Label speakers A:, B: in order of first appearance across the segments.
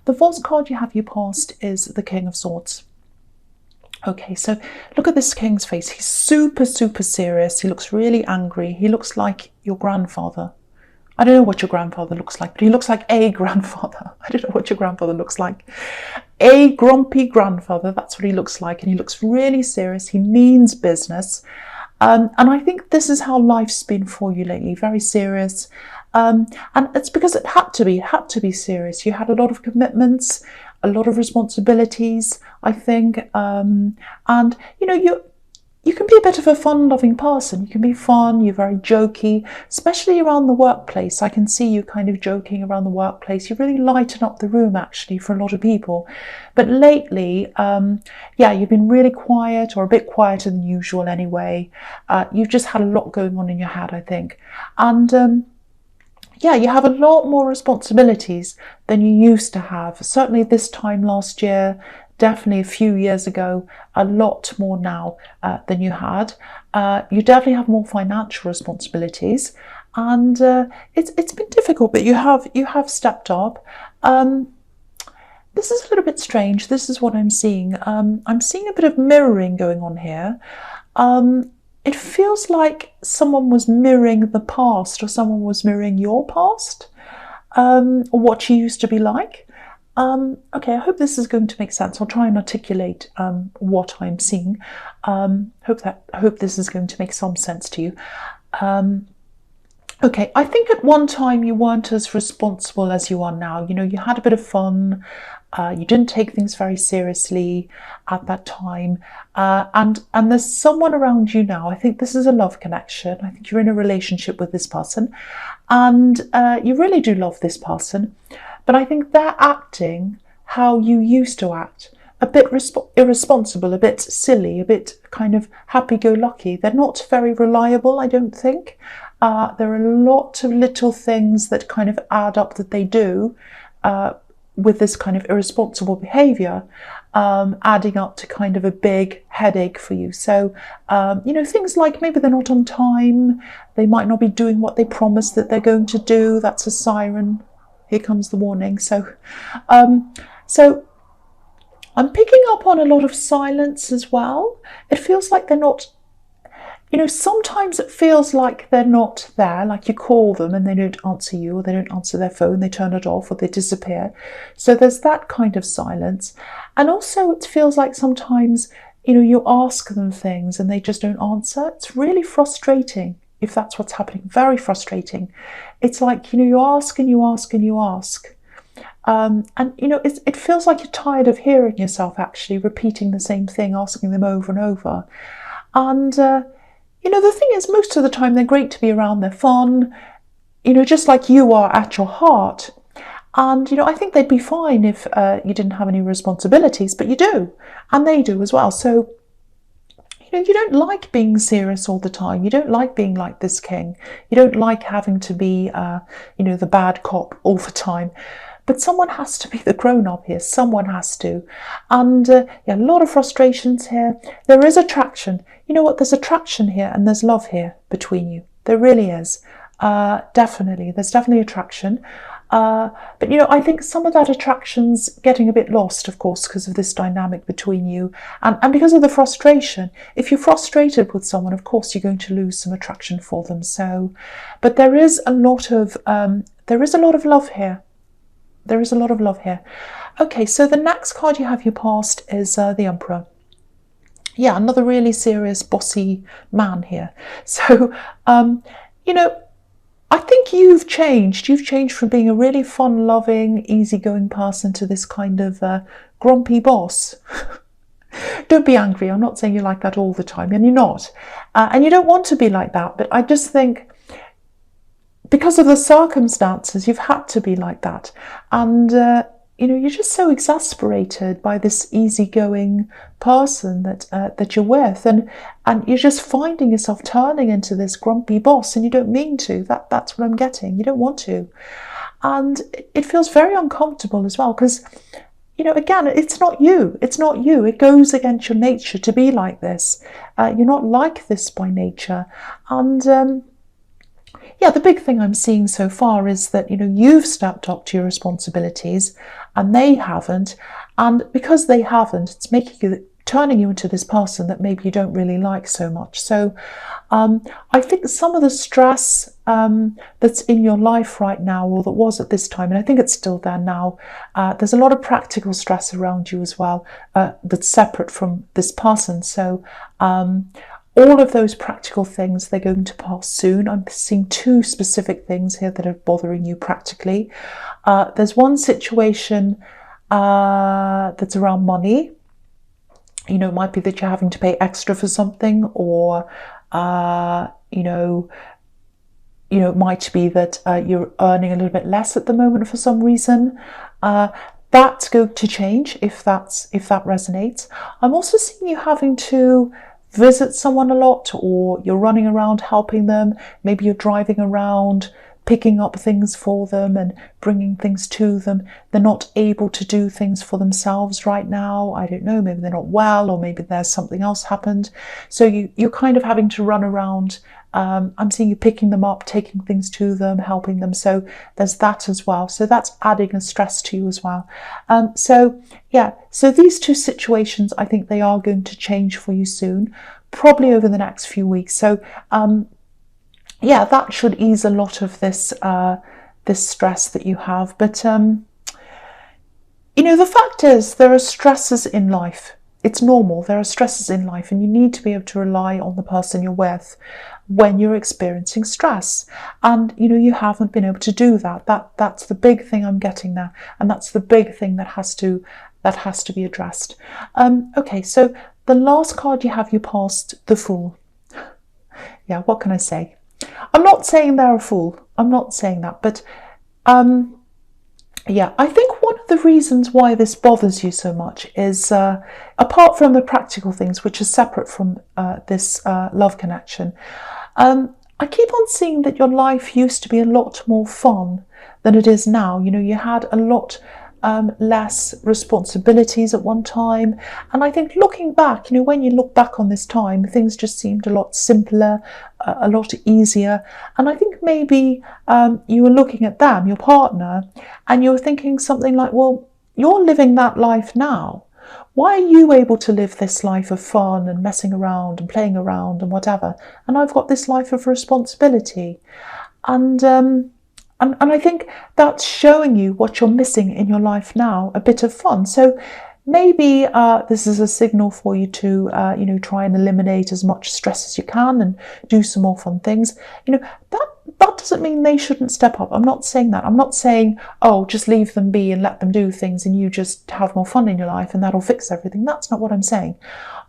A: The false card you have your past is the King of Swords. Okay, so look at this king's face. He's super, super serious. He looks really angry. He looks like your grandfather. I don't know what your grandfather looks like, but he looks like a grandfather. I don't know what your grandfather looks like. A grumpy grandfather, that's what he looks like. And he looks really serious. He means business. And I think this is how life's been for you lately, very serious. And it's because it had to be serious. You had a lot of commitments, a lot of responsibilities, I think. And, you know, you can be a bit of a fun-loving person. You can be fun, you're very jokey, especially around the workplace. I can see you kind of joking around the workplace. You really lighten up the room, actually, for a lot of people. But lately, yeah, you've been really quiet, or a bit quieter than usual anyway. You've just had a lot going on in your head, I think. And yeah, you have a lot more responsibilities than you used to have. Certainly this time last year, definitely a few years ago, a lot more now than you had. You definitely have more financial responsibilities, and it's been difficult, but you have stepped up. This is a little bit strange. This is what I'm seeing. I'm seeing a bit of mirroring going on here. It feels like someone was mirroring the past, or someone was mirroring your past, or what you used to be like. Okay, I hope this is going to make sense. I'll try and articulate what I'm seeing. Hope this is going to make some sense to you. Okay, I think at one time you weren't as responsible as you are now. You know, you had a bit of fun. You didn't take things very seriously at that time. And there's someone around you now. I think this is a love connection. I think you're in a relationship with this person. And you really do love this person. But I think they're acting how you used to act. A bit irresponsible, a bit silly, a bit kind of happy-go-lucky. They're not very reliable, I don't think. There are a lot of little things that kind of add up that they do with this kind of irresponsible behaviour, adding up to kind of a big headache for you. So, you know, things like maybe they're not on time, they might not be doing what they promised that they're going to do. That's a siren. Here comes the warning. So I'm picking up on a lot of silence as well. It feels like they're not, you know, sometimes it feels like they're not there, like you call them and they don't answer you, or they don't answer their phone, they turn it off, or they disappear. So there's that kind of silence. And also it feels like sometimes, you know, you ask them things and they just don't answer. It's really frustrating if that's what's happening, very frustrating. It's like, you know, you ask and you ask and you ask. And, you know, it feels like you're tired of hearing yourself actually repeating the same thing, asking them over and over. And, you know, the thing is, most of the time they're great to be around, they're fun, you know, just like you are at your heart. And, you know, I think they'd be fine if you didn't have any responsibilities, but you do, and they do as well. So, you know, you don't like being serious all the time. You don't like being like this king. You don't like having to be, you know, the bad cop all the time. But someone has to be the grown-up here. Someone has to. And yeah, a lot of frustrations here. There is attraction. You know what? There's attraction here and there's love here between you. There really is. Definitely. There's definitely attraction. But, you know, I think some of that attraction's getting a bit lost, of course, because of this dynamic between you and because of the frustration. If you're frustrated with someone, of course, you're going to lose some attraction for them. So, but there is a lot of love here. There is a lot of love here. Okay, so the next card you have your past is the Emperor. Yeah, another really serious, bossy man here. So, you know, I think you've changed. You've changed from being a really fun-loving, easygoing person to this kind of grumpy boss. Don't be angry. I'm not saying you're like that all the time, and you're not. And you don't want to be like that, but I just think because of the circumstances, you've had to be like that. And, you know, you're just so exasperated by this easygoing person that you're with. And you're just finding yourself turning into this grumpy boss, and you don't mean to. That's what I'm getting. You don't want to. And it feels very uncomfortable as well, because, you know, again, it's not you. It's not you. It goes against your nature to be like this. You're not like this by nature. And, yeah, the big thing I'm seeing so far is that, you've stepped up to your responsibilities and they haven't. And because they haven't, it's turning you into this person that maybe you don't really like so much. So I think some of the stress that's in your life right now, or that was at this time, and I think it's still there now, there's a lot of practical stress around you as well, that's separate from this person. So all of those practical things, they're going to pass soon. I'm seeing two specific things here that are bothering you practically. There's one situation that's around money. It might be that you're having to pay extra for something, or it might be that you're earning a little bit less at the moment for some reason. That's going to change if that resonates. I'm also seeing you having to visit someone a lot, or you're running around helping them. Maybe you're driving around picking up things for them and bringing things to them. They're not able to do things for themselves right now. I don't know, maybe they're not well, or maybe there's something else happened. So you're kind of having to run around. I'm seeing you picking them up, taking things to them, helping them. So there's that as well. So that's adding a stress to you as well. So these two situations, I think they are going to change for you soon, probably over the next few weeks. So that should ease a lot of this stress that you have. But the fact is, there are stresses in life. It's normal. There are stresses in life, and you need to be able to rely on the person you're with when you're experiencing stress. And you haven't been able to do that. That's the big thing I'm getting there, and that's the big thing that has to be addressed. Okay, so the last card you have, you passed the Fool. Yeah, what can I say? I'm not saying they're a fool. I'm not saying that. But I think one of the reasons why this bothers you so much is, apart from the practical things, which are separate from this love connection, I keep on seeing that your life used to be a lot more fun than it is now. You had a lot less responsibilities at one time, and I think looking back, when you look back on this time, things just seemed a lot simpler, a lot easier. And I think maybe you were looking at them, your partner, and you were thinking something like, well, you're living that life now. Why are you able to live this life of fun and messing around and playing around and whatever, and I've got this life of responsibility? And I think that's showing you what you're missing in your life now, a bit of fun. So maybe this is a signal for you to, try and eliminate as much stress as you can and do some more fun things. That doesn't mean they shouldn't step up. I'm not saying that. I'm not saying, oh, just leave them be and let them do things and you just have more fun in your life and that'll fix everything. That's not what I'm saying.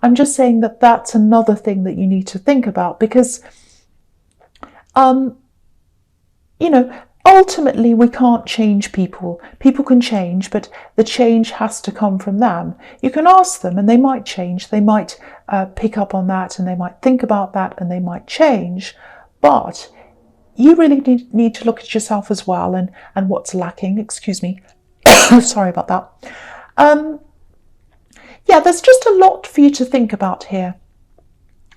A: I'm just saying that that's another thing that you need to think about, because, ultimately, we can't change people. People can change, but the change has to come from them. You can ask them and they might change. They might pick up on that and they might think about that and they might change. But you really need to look at yourself as well and what's lacking. Excuse me. Sorry about that. There's just a lot for you to think about here.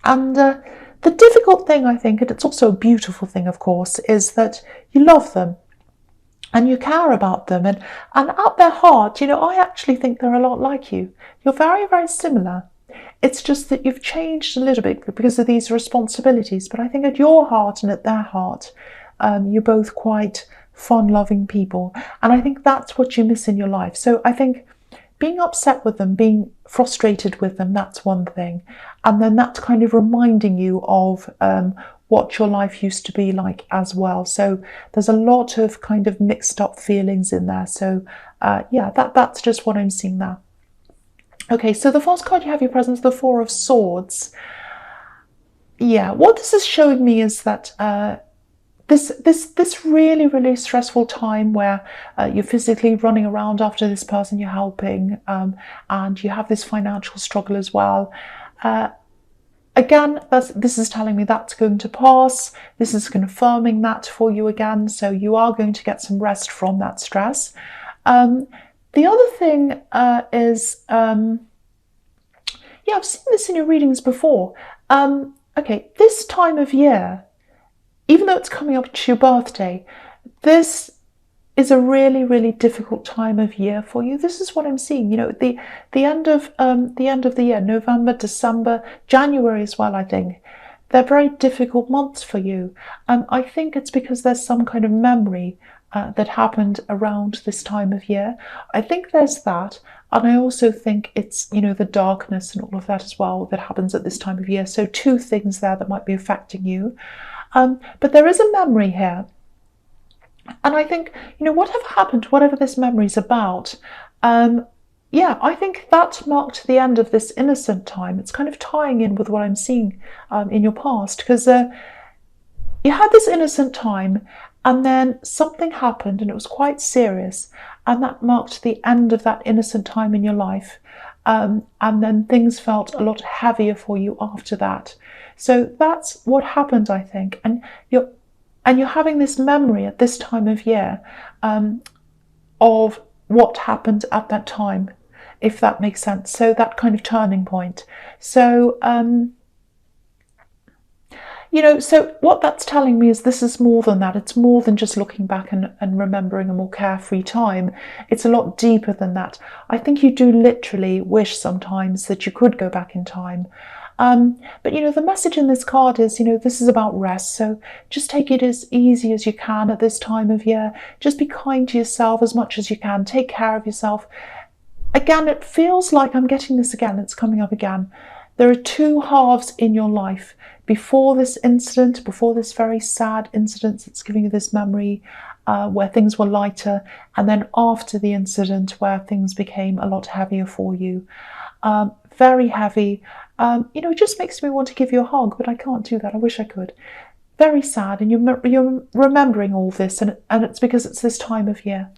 A: And the difficult thing, I think, and it's also a beautiful thing, of course, is that you love them and you care about them. And at their heart, I actually think they're a lot like you. You're very, very similar. It's just that you've changed a little bit because of these responsibilities. But I think at your heart and at their heart, you're both quite fun-loving people. And I think that's what you miss in your life. So I think being upset with them, being frustrated with them, that's one thing. And then that's kind of reminding you of what your life used to be like as well. So there's a lot of kind of mixed up feelings in there. So that's just what I'm seeing there. Okay, so the first card you have your presence, the Four of Swords. Yeah, what this is showing me is that this really, really stressful time where you're physically running around after this person you're helping, and you have this financial struggle as well. Again, this is telling me that's going to pass. This is confirming that for you again. So you are going to get some rest from that stress. The other thing is, I've seen this in your readings before. Okay, this time of year, even though it's coming up to your birthday, this is a really, really difficult time of year for you. This is what I'm seeing. You know, the end of the year, November, December, January as well, I think. They're very difficult months for you. I think it's because there's some kind of memory that happened around this time of year. I think there's that. And I also think it's, you know, the darkness and all of that as well that happens at this time of year. So two things there that might be affecting you. But there is a memory here. And I think, you know, whatever happened, whatever this memory is about, yeah, I think that marked the end of this innocent time. It's kind of tying in with what I'm seeing in your past, because you had this innocent time and then something happened and it was quite serious, and that marked the end of that innocent time in your life. And then things felt a lot heavier for you after that. So that's what happened, I think. And you're having this memory at this time of year of what happened at that time, if that makes sense. So that kind of turning point. So, you know, so what that's telling me is this is more than that. It's more than just looking back and remembering a more carefree time. It's a lot deeper than that. I think you do literally wish sometimes that you could go back in time. But, you know, the message in this card is, you know, this is about rest. So just take it as easy as you can at this time of year. Just be kind to yourself as much as you can. Take care of yourself. Again, it feels like I'm getting this again. It's coming up again. There are two halves in your life. Before this incident, before this very sad incident that's giving you this memory where things were lighter, and then after the incident where things became a lot heavier for you. Very heavy. You know, it just makes me want to give you a hug, but I can't do that. I wish I could. Very sad, and you're remembering all this, and it's because it's this time of year.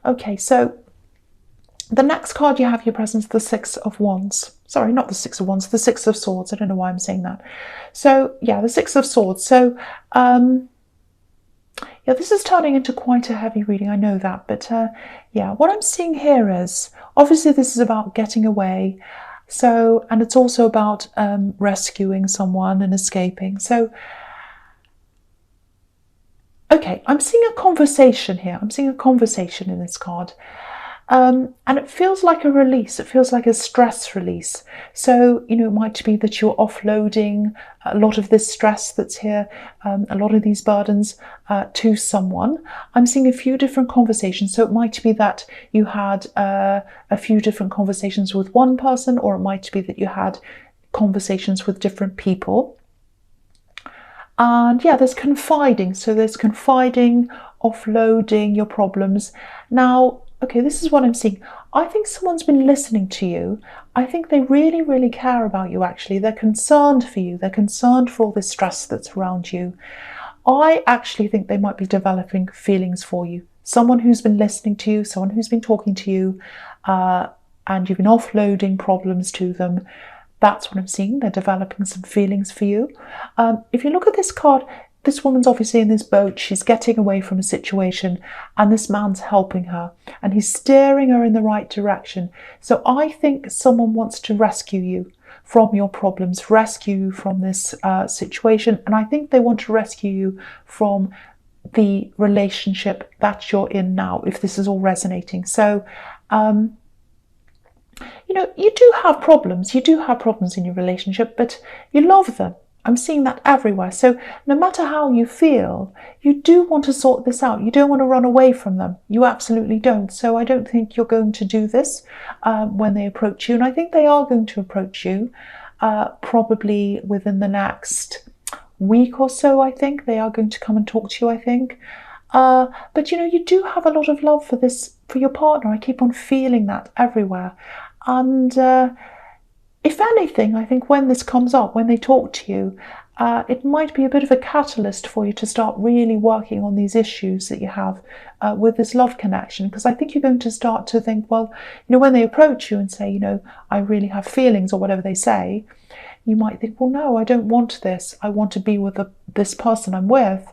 A: Okay, so the next card you have your presence, the Six of Wands. Sorry, not the Six of Wands, the Six of Swords. I don't know why I'm saying that. So, yeah, the Six of Swords. So, yeah, this is turning into quite a heavy reading, I know that. But, yeah, what I'm seeing here is, obviously this is about getting away. So, and it's also about rescuing someone and escaping. So, okay, I'm seeing a conversation here. I'm seeing a conversation in this card. And it feels like a release. It feels like a stress release. So, you know, it might be that you're offloading a lot of this stress that's here, a lot of these burdens to someone. I'm seeing a few different conversations. So it might be that you had a few different conversations with one person, or it might be that you had conversations with different people. And yeah, there's confiding. So there's confiding, offloading your problems. Now, okay, this is what I'm seeing. I think someone's been listening to you. I think they really, really care about you, actually. They're concerned for you. They're concerned for all this stress that's around you. I actually think they might be developing feelings for you. Someone who's been listening to you, someone who's been talking to you, and you've been offloading problems to them. That's what I'm seeing. They're developing some feelings for you. If you look at this card, this woman's obviously in this boat. She's getting away from a situation, and this man's helping her, and he's steering her in the right direction. So I think someone wants to rescue you from your problems, rescue you from this situation. And I think they want to rescue you from the relationship that you're in now, if this is all resonating. So, you know, you do have problems. You do have problems in your relationship, but you love them. I'm seeing that everywhere. So no matter how you feel, you do want to sort this out. You don't want to run away from them. You absolutely don't. So I don't think you're going to do this when they approach you. And I think they are going to approach you probably within the next week or so. I think they are going to come and talk to you, I think. But, you know, you do have a lot of love for your partner. I keep on feeling that everywhere. And if anything, I think when this comes up, when they talk to you, it might be a bit of a catalyst for you to start really working on these issues that you have with this love connection. Because I think you're going to start to think, well, you know, when they approach you and say, you know, I really have feelings, or whatever they say, you might think, well, no, I don't want this. I want to be with this person I'm with.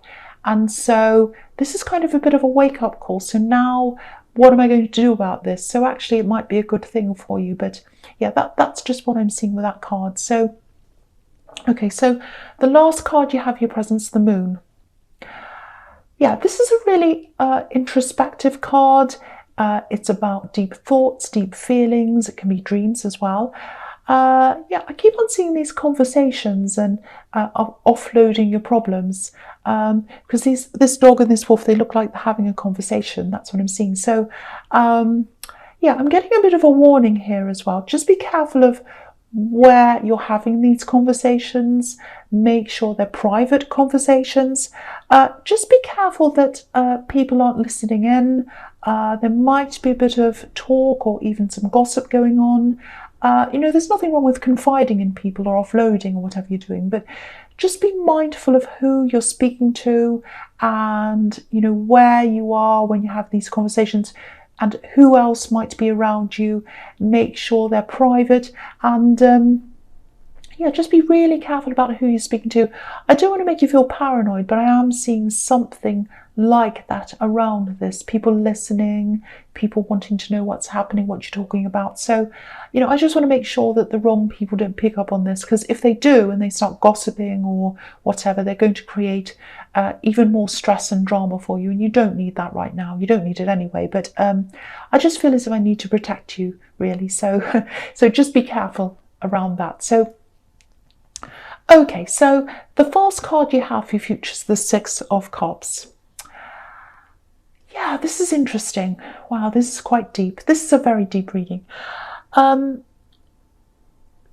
A: And so this is kind of a bit of a wake-up call. So now, what am I going to do about this? So actually, it might be a good thing for you. But yeah, that's just what I'm seeing with that card. So, okay, so the last card you have your presence, the Moon. Yeah, this is a really introspective card. It's about deep thoughts, deep feelings. It can be dreams as well. Yeah, I keep on seeing these conversations and offloading your problems, because this dog and this wolf, they look like they're having a conversation. That's what I'm seeing. So yeah, I'm getting a bit of a warning here as well. Just be careful of where you're having these conversations. Make sure they're private conversations. Just be careful that people aren't listening in. There might be a bit of talk or even some gossip going on. There's nothing wrong with confiding in people or offloading or whatever you're doing, but just be mindful of who you're speaking to and, where you are when you have these conversations and who else might be around you. Make sure they're private and yeah, just be really careful about who you're speaking to. I don't want to make you feel paranoid, but I am seeing something like that around this. People listening, people wanting to know what's happening, what you're talking about. So, I just want to make sure that the wrong people don't pick up on this, because if they do and they start gossiping or whatever, they're going to create even more stress and drama for you. And you don't need that right now. You don't need it anyway. But I just feel as if I need to protect you, really. So, so just be careful around that. So, okay, so the first card you have for your future is the Six of Cups. Yeah, this is interesting. Wow, this is quite deep. This is a very deep reading.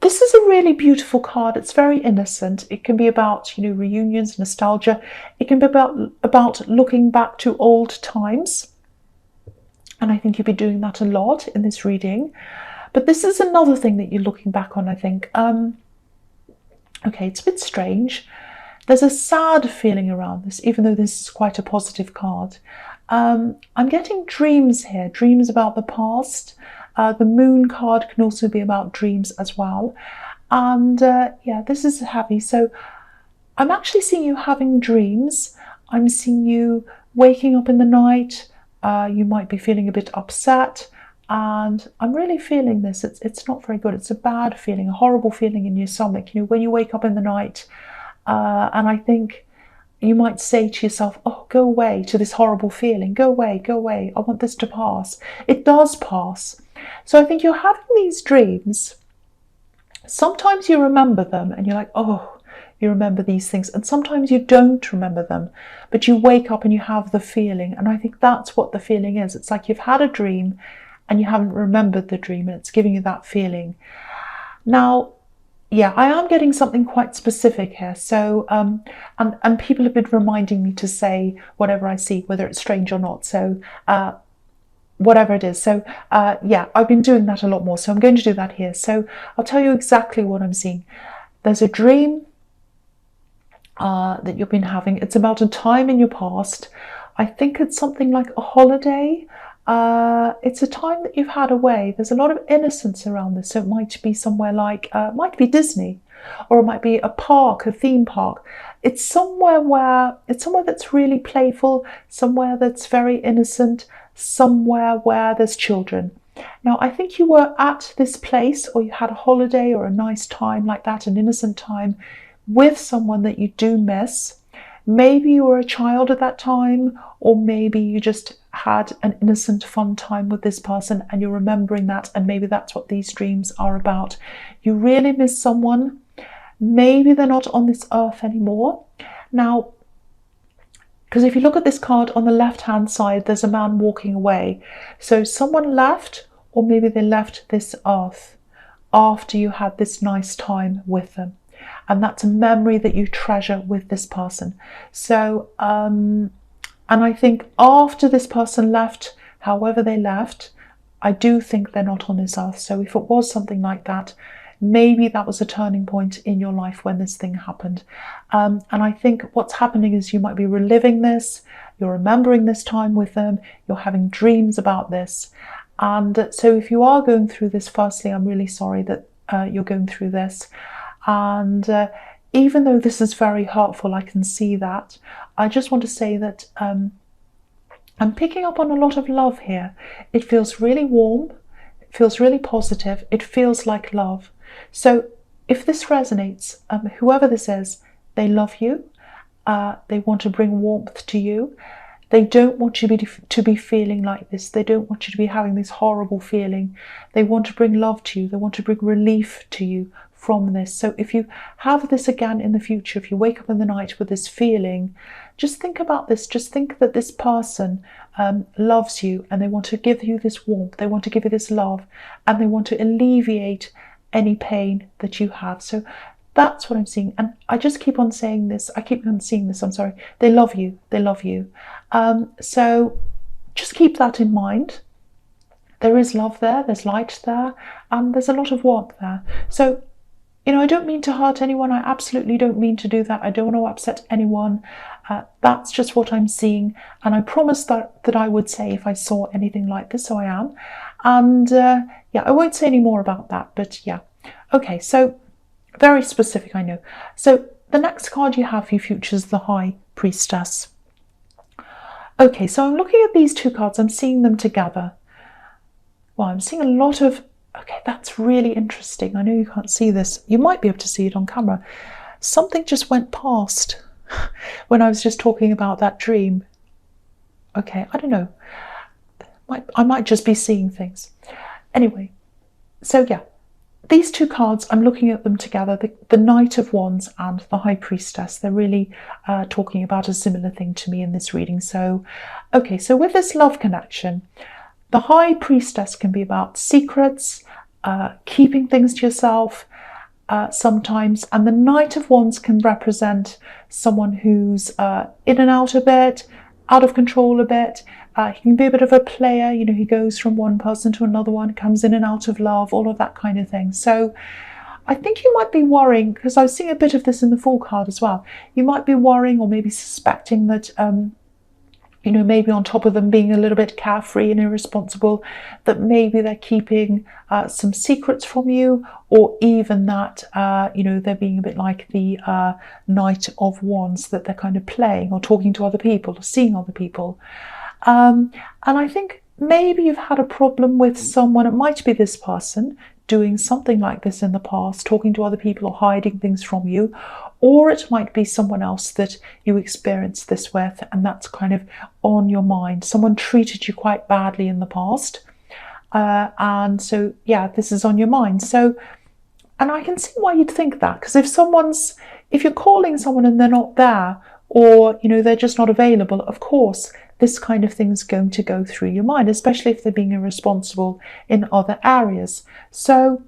A: This is a really beautiful card. It's very innocent. It can be about, reunions, nostalgia. It can be about looking back to old times. And I think you'll be doing that a lot in this reading. But this is another thing that you're looking back on, I think. Okay, it's a bit strange. There's a sad feeling around this, even though this is quite a positive card. I'm getting dreams here, dreams about the past. The Moon card can also be about dreams as well. And yeah, this is heavy. So I'm actually seeing you having dreams. I'm seeing you waking up in the night. You might be feeling a bit upset. And I'm really feeling this. It's not very good. It's a bad feeling, a horrible feeling in your stomach. When you wake up in the night, and I think you might say to yourself, oh, go away to this horrible feeling. Go away, go away. I want this to pass. It does pass. So I think you're having these dreams. Sometimes you remember them and you're like, oh, you remember these things. And sometimes you don't remember them, but you wake up and you have the feeling. And I think that's what the feeling is. It's like you've had a dream and you haven't remembered the dream, and it's giving you that feeling. Now, yeah, I am getting something quite specific here. So, and people have been reminding me to say whatever I see, whether it's strange or not. So, whatever it is. So, yeah, I've been doing that a lot more. So I'm going to do that here. So I'll tell you exactly what I'm seeing. There's a dream that you've been having. It's about a time in your past. I think it's something like a holiday. It's a time that you've had away. There's a lot of innocence around this. So it might be somewhere like, might be Disney, or it might be a park, a theme park. It's somewhere that's really playful, somewhere that's very innocent, somewhere where there's children. Now, I think you were at this place, or you had a holiday or a nice time like that, an innocent time with someone that you do miss. Maybe you were a child at that time, or maybe you just had an innocent, fun time with this person and you're remembering that, and maybe that's what these dreams are about. You really miss someone. Maybe they're not on this earth anymore. Now, because if you look at this card on the left-hand side, there's a man walking away. So someone left, or maybe they left this earth after you had this nice time with them. And that's a memory that you treasure with this person. So, and I think after this person left, however they left, I do think they're not on this earth. So if it was something like that, maybe that was a turning point in your life when this thing happened. And I think what's happening is you might be reliving this, you're remembering this time with them, you're having dreams about this. And so if you are going through this, firstly, I'm really sorry that you're going through this. And even though this is very hurtful, I can see that. I just want to say that I'm picking up on a lot of love here. It feels really warm. It feels really positive. It feels like love. So if this resonates, whoever this is, they love you. They want to bring warmth to you. They don't want you to be feeling like this. They don't want you to be having this horrible feeling. They want to bring love to you. They want to bring relief to you from this. So if you have this again in the future, if you wake up in the night with this feeling, just think about this. Just think that this person loves you, and they want to give you this warmth. They want to give you this love, and they want to alleviate any pain that you have. So that's what I'm seeing. And I just keep on saying this. I keep on seeing this. I'm sorry. They love you. They love you. So just keep that in mind. There is love there. There's light there. And there's a lot of warmth there. So, I don't mean to hurt anyone. I absolutely don't mean to do that. I don't want to upset anyone. That's just what I'm seeing. And I promised that I would say if I saw anything like this, so I am. And I won't say any more about that. But yeah. Okay, so very specific, I know. So the next card you have for your future is the High Priestess. Okay, so I'm looking at these two cards. I'm seeing them together. Well, I'm seeing a lot of... Okay, that's really interesting. I know you can't see this. You might be able to see it on camera. Something just went past when I was just talking about that dream. Okay, I don't know. I might just be seeing things. Anyway, so yeah. These two cards, I'm looking at them together, the Knight of Wands and the High Priestess. They're really talking about a similar thing to me in this reading. So, okay, so with this love connection, the High Priestess can be about secrets, keeping things to yourself sometimes. And the Knight of Wands can represent someone who's in and out a bit, out of control a bit. He can be a bit of a player, he goes from one person to another one, comes in and out of love, all of that kind of thing. So I think you might be worrying, because I was seeing a bit of this in the Fool card as well. You might be worrying or maybe suspecting that, maybe on top of them being a little bit carefree and irresponsible, that maybe they're keeping some secrets from you, or even that, they're being a bit like the Knight of Wands, that they're kind of playing or talking to other people or seeing other people. And I think maybe you've had a problem with someone, it might be this person, doing something like this in the past, talking to other people or hiding things from you, or it might be someone else that you experienced this with, and that's kind of on your mind. Someone treated you quite badly in the past, and so, yeah, this is on your mind. So, and I can see why you'd think that, because if you're calling someone and they're not there, or, they're just not available, of course, this kind of thing is going to go through your mind, especially if they're being irresponsible in other areas. So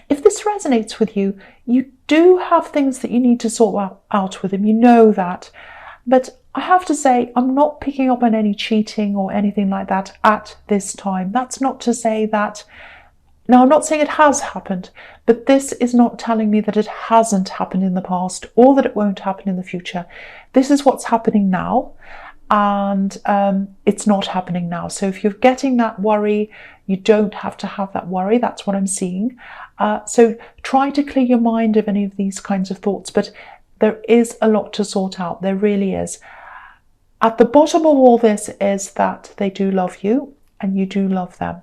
A: if this resonates with you, you do have things that you need to sort out with them. You know that. But I have to say, I'm not picking up on any cheating or anything like that at this time. That's not to say that... Now, I'm not saying it has happened, but this is not telling me that it hasn't happened in the past or that it won't happen in the future. This is what's happening now. And it's not happening now. So if you're getting that worry, you don't have to have that worry. That's what I'm seeing. So try to clear your mind of any of these kinds of thoughts. But there is a lot to sort out. There really is. At the bottom of all this is that they do love you and you do love them.